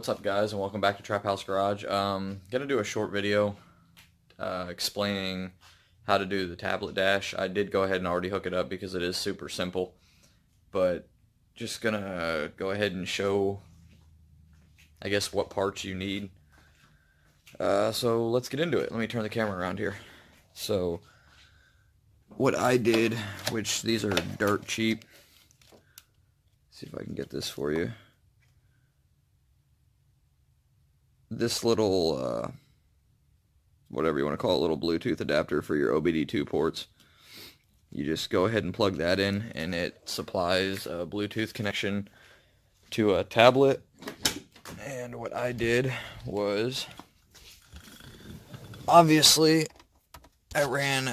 What's up, guys, and welcome back to TrapHouseGarage. Gonna do a short video explaining how to do the tablet dash. I did go ahead and already hook it up because it is super simple, but just gonna go ahead and show, I guess, what parts you need. So let's get into it. Let me turn the camera around here. So what I did, which these are dirt cheap. See if I can get this for you. This little, whatever you want to call it, little Bluetooth adapter for your OBD2 ports. You just go ahead and plug that in, and it supplies a Bluetooth connection to a tablet. And what I did was, obviously, I ran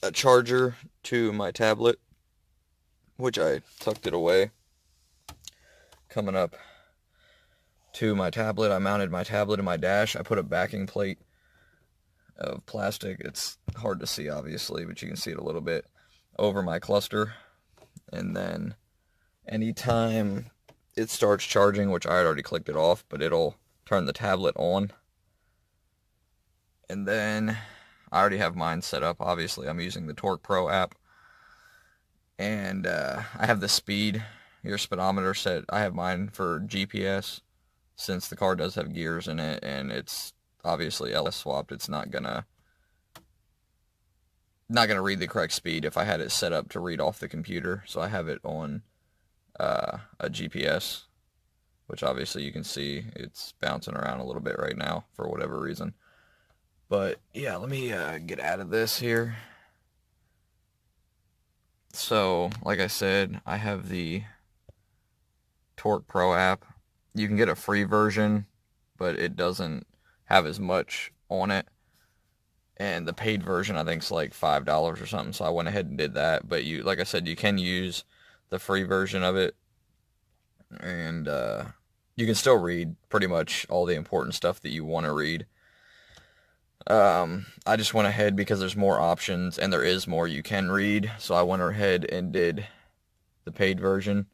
a charger to my tablet, which I tucked it away. Coming up to my tablet, I mounted my tablet in my dash. I put a backing plate of plastic, it's hard to see obviously, but you can see it a little bit, over my cluster. And then anytime it starts charging, which I had already clicked it off, but it'll turn the tablet on. And then I already have mine set up. Obviously I'm using the Torque Pro app, and I have the speed, your speedometer set. I have mine for GPS, since the car does have gears in it, and it's obviously LS swapped. It's not gonna read the correct speed if I had it set up to read off the computer. So I have it on a GPS, which obviously you can see it's bouncing around a little bit right now for whatever reason. But yeah, let me get out of this here. So like I said, I have the Torque Pro app. You can get a free version, but it doesn't have as much on it. And the paid version, I think, is like $5 or something, so I went ahead and did that. But you, like I said, you can use the free version of it, and you can still read pretty much all the important stuff that you want to read. I just went ahead because there's more options, and there is more you can read, so I went ahead and did the paid version.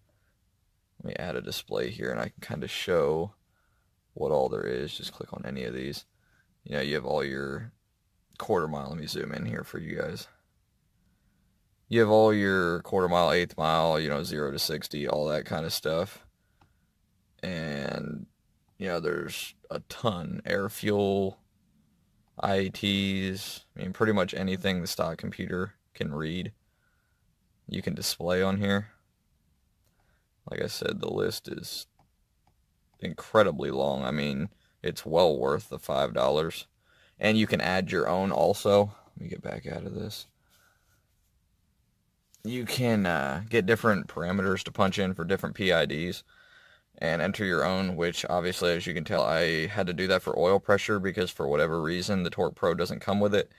Let me add a display here, and I can kind of show what all there is. Just click on any of these. You know, you have all your quarter mile. Let me zoom in here for you guys. You have all your quarter mile, eighth mile, 0 to 60, all that kind of stuff. And, there's a ton. Air fuel, IATs, pretty much anything the stock computer can read, you can display on here. Like I said, the list is incredibly long. It's well worth the $5. And you can add your own also. Let me get back out of this. You can get different parameters to punch in for different PIDs and enter your own, which obviously, as you can tell, I had to do that for oil pressure because for whatever reason the Torque Pro doesn't come with it.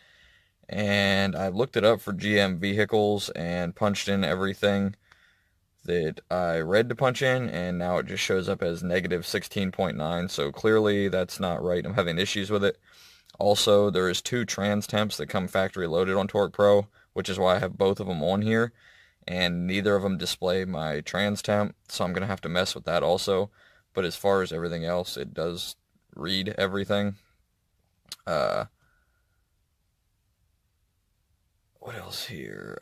And I looked it up for GM vehicles and punched in everything that I read to punch in, and now it just shows up as negative 16.9, so clearly that's not right. I'm having issues with it. Also, there is 2 trans temps that come factory loaded on Torque Pro, which is why I have both of them on here, and neither of them display my trans temp, so I'm going to have to mess with that also. But as far as everything else, it does read everything. What else here?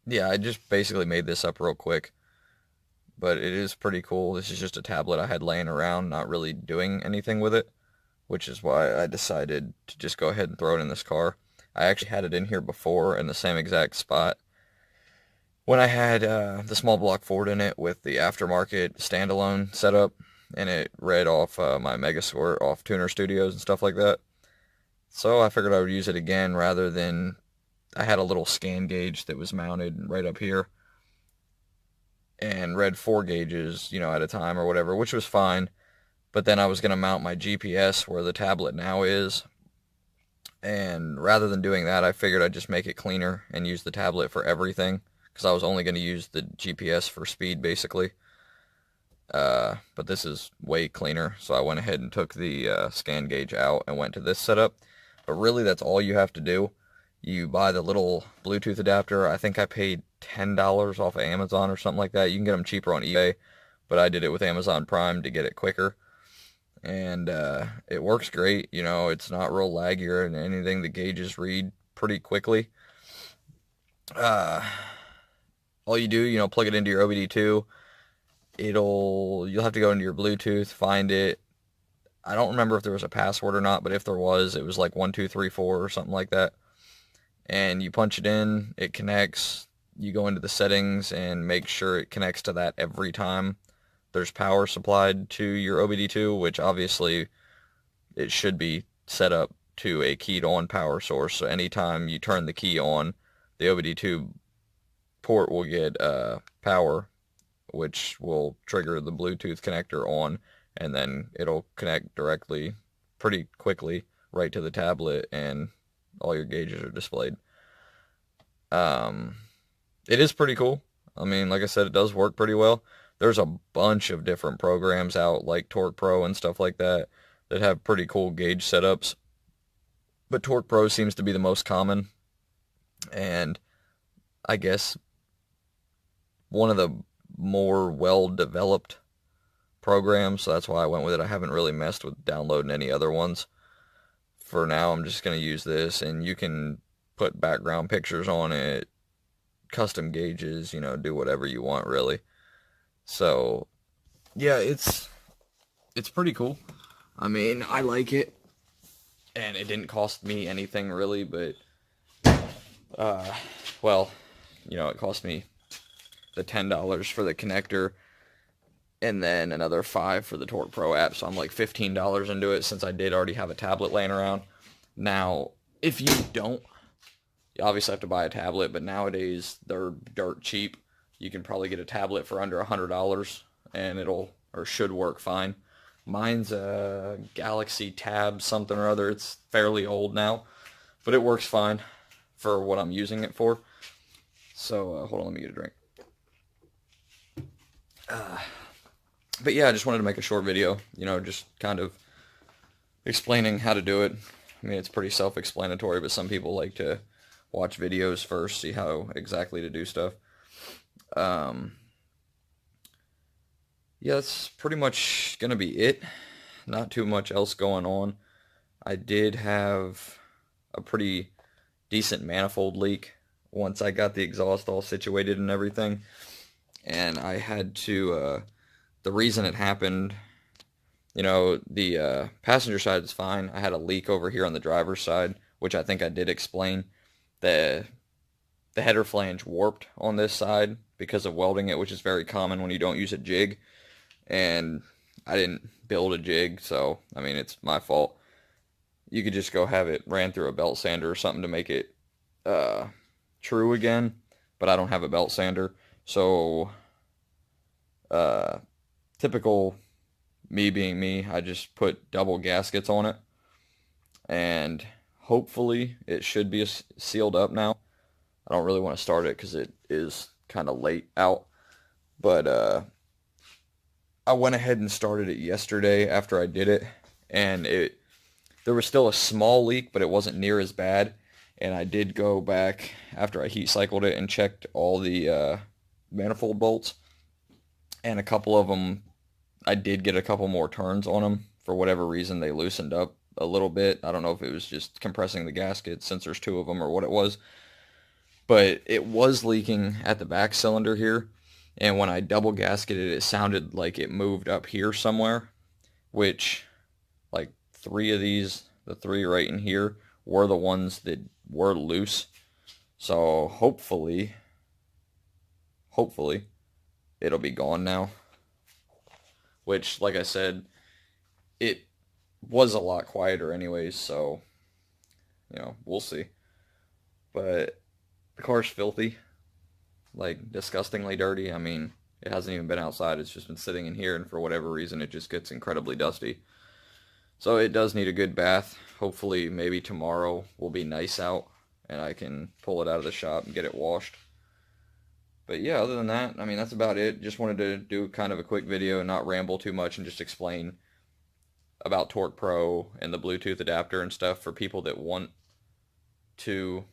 Yeah, I just basically made this up real quick, but it is pretty cool. This is just a tablet I had laying around, not really doing anything with it, which is why I decided to just go ahead and throw it in this car. I actually had it in here before in the same exact spot when I had the small block Ford in it with the aftermarket standalone setup, and it read off my Megasort off Tuner Studios and stuff like that. So I figured I would use it again rather than... I had a little scan gauge that was mounted right up here and read 4 gauges, at a time or whatever, which was fine. But then I was going to mount my GPS where the tablet now is. And rather than doing that, I figured I'd just make it cleaner and use the tablet for everything, because I was only going to use the GPS for speed, basically. But this is way cleaner, so I went ahead and took the scan gauge out and went to this setup. But really, that's all you have to do. You buy the little Bluetooth adapter. I think I paid $10 off of Amazon or something like that. You can get them cheaper on eBay. but I did it with Amazon Prime to get it quicker. And it works great. You know, it's not real laggy or anything. The gauges read pretty quickly. Uh, all you do, you know, plug it into your OBD2. You'll have to go into your Bluetooth, find it. I don't remember if there was a password or not, but if there was, it was like 1234 or something like that. And you punch it in, it connects. You go into the settings and make sure it connects to that every time there's power supplied to your OBD2, which obviously it should be set up to a keyed on power source. So anytime you turn the key on, the OBD2 port will get power, which will trigger the Bluetooth connector on, and then it'll connect directly, pretty quickly, right to the tablet, and all your gauges are displayed. It is pretty cool. I mean, like I said, it does work pretty well. There's a bunch of different programs out, like Torque Pro and stuff like that, that have pretty cool gauge setups. But Torque Pro seems to be the most common, and I guess one of the more well-developed programs, so that's why I went with it. I haven't really messed with downloading any other ones. For now, I'm just going to use this, and you can put background pictures on it, custom gauges, you know, do whatever you want, really. So, yeah, it's pretty cool. I mean, I like it, and it didn't cost me anything, really, but, well, you know, it cost me the $10 for the connector, and then another $5 for the Torque Pro app, so I'm like $15 into it since I did already have a tablet laying around. Now, if you don't, you obviously have to buy a tablet, but nowadays they're dirt cheap. You can probably get a tablet for under $100, and it'll, or should work fine. Mine's a Galaxy Tab something or other. It's fairly old now, but it works fine for what I'm using it for. So, hold on, let me get a drink. But yeah, I just wanted to make a short video, you know, just kind of explaining how to do it. I mean, it's pretty self-explanatory, but some people like to watch videos first, see how exactly to do stuff. Yeah, that's pretty much going to be it. Not too much else going on. I did have a pretty decent manifold leak once I got the exhaust all situated and everything. And I had to, the reason it happened, you know, the passenger side is fine. I had a leak over here on the driver's side, which I think I did explain. The header flange warped on this side because of welding it, which is very common when you don't use a jig. And I didn't build a jig, so, I mean, it's my fault. You could just go have it ran through a belt sander or something to make it true again, but I don't have a belt sander. So, typical me being me, I just put double gaskets on it, and hopefully it should be sealed up now. I don't really want to start it because it is kind of late out, but I went ahead and started it yesterday after I did it, and there was still a small leak, but it wasn't near as bad. And I did go back after I heat cycled it and checked all the manifold bolts, and a couple of them, I did get a couple more turns on them. For whatever reason, they loosened up a little bit. I don't know if it was just compressing the gasket since there's two of them or what it was, but it was leaking at the back cylinder here, and when I double gasketed it sounded like it moved up here somewhere, which, like, three of these, the three right in here, were the ones that were loose. So hopefully it'll be gone now, which, like I said, it was a lot quieter anyways, so, you know, we'll see. But the car's filthy, like disgustingly dirty. I mean, it hasn't even been outside, it's just been sitting in here, and for whatever reason it just gets incredibly dusty. So it does need a good bath. Hopefully maybe tomorrow will be nice out and I can pull it out of the shop and get it washed. But yeah, other than that, I mean, that's about it. Just wanted to do kind of a quick video and not ramble too much and just explain about Torque Pro and the Bluetooth adapter and stuff for people that want to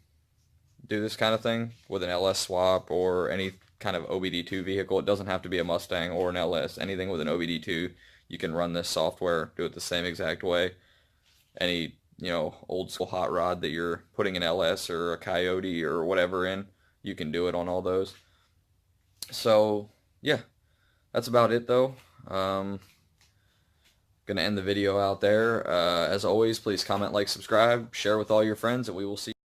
do this kind of thing with an LS swap or any kind of OBD2 vehicle. It doesn't have to be a Mustang or an LS. Anything with an OBD2, you can run this software, do it the same exact way. Any, old school hot rod that you're putting an LS or a Coyote or whatever in, you can do it on all those. So, yeah, that's about it though. Gonna end the video out there. As always, please comment, like, subscribe, share with all your friends, and we will see you.